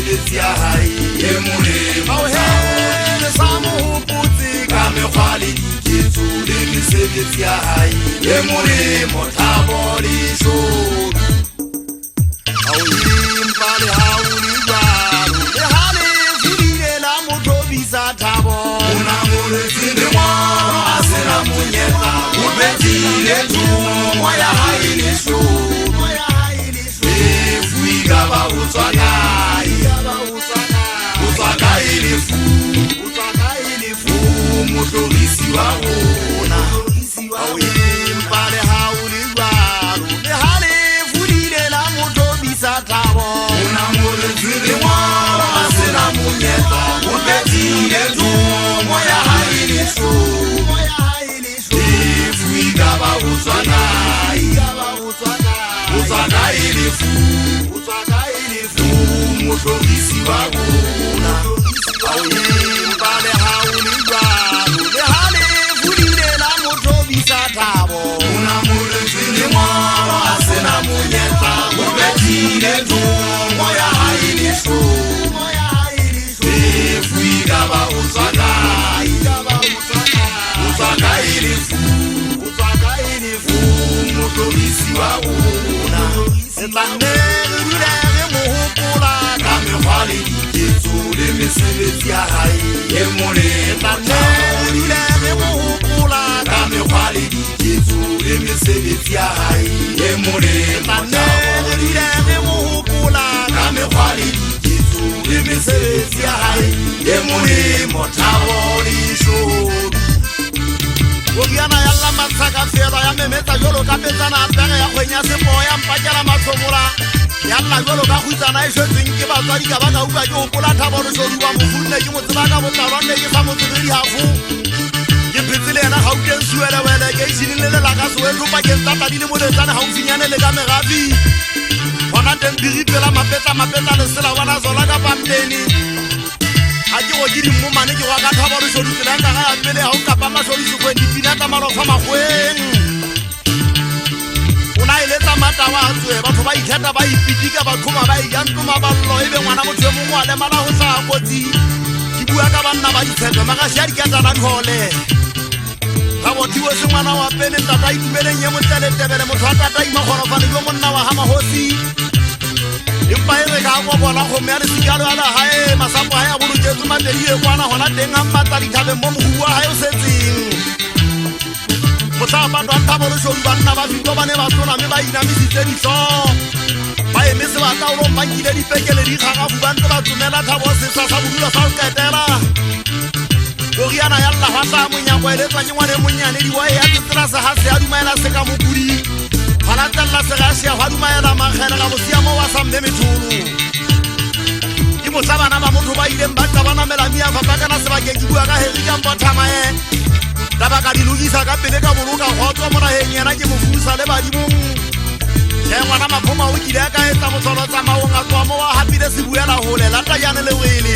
mesebetsi ya hae e molemo le sa mo hopotse ka mekgwa le diketso le mesebetsi ya hae e molemo Thabo Leshodu impa le ha o le jwalo le ha le fudile la mothobisa Thabo ona moletse le ngwana a sena monyetla o betsile tumo ya hae Leshodu ba o tswaka e le fu motlogisi wa rona o empa le ha o le jwalo le ha le fudile la motlogisa Thabo ona moletse le ngwana a sena monyetla o betsile tumo ya hae Leshodu lefu ba o tswaka e le fu motlogisi wa rona o empa le ha o le jwalo le ha le fudile la motlogisa Thabo ona moletse le ngwana a sena monyetla o betsile tumo ya hae Leshodu lefu ba o tswaka e le fu motlogisi wa rona le diketso le mesebetsi ya hae e molemo le mo hopola ka mekgwa le diketso le mesebetsi ya hae e molemo le mo hopola ka mekgwa le diketso le mesebetsi ya hae e molemo Thabo Leshodu Oriana ya la matsaka fela ya memetsa jolo ka petsana apere ya kgwenya semoya mpakela mathomola yalla jolo ka khutsana e shwetseng ke batswadi ka baka utlwa ke hopola Thabo Leshodu wa mofunne ke mo tseba ka botsalwane ke sa motsebedi hafu ke phetsile yena Gauteng Suelewele ke ishinile le la ka Soweto pakeng tsa tadi le moletsane haufinyane le ka Megafi hona teng diripela mapetla le sela bona zola ka panteni a ke go ke dimmomane ke go ka Thabo Leshodu tsela ka ga ya pele ha o kapa mahlodi sekgwe dipina tsa malofa magweng ona eletsa matawa a tswe batho ba itlheta ba ipitika ba tlhoma ba ikantoma ballo ebe ngwana motho e mongwe a lemala go sa kotsi ke bua ka banna ba ditshepe magashi a dikatana tlhole ga bothiwe se ngwana wa pene tata itumeleng ye motleletebele motho a tata imagorofane jo monna wa ga magosi empa e re ka bobola kgomme ya lesikalo a la gae masapo a ya boloketse mapedi e kwana gona teng a mmatsa dithabeng mo mohubu wa gae o setseng motlapa twa Thabo Leshodu banna ba fito ba ne ba tsona mme ba inamisitse ditlho ba eme sebataolong ba nkile dipekele dikgagafu ba ntse ba tsomela Thabo seswa sa bodula sa go qetela Oriana ya lla gwa tla monyako eletswa ke ngwane monnyane diboe ya tsetsela segase ya dumaela se ka mokudi ga latelela segase ya gwa dumaela makgele ga bosiamo wa samme metholo ke motlabana ba motho ba ileng ba tla ba namela miafapakana sebakeng ke bua ka Heri ka Mpothamae taba ka di lukisa ka pele ka boloka kgotso moraheng yena ke mofusa le badimong ngwana maphoma o kile ka etsa motlolo tsamaong a tswa mo wa hapile se buela hole lata jane le wele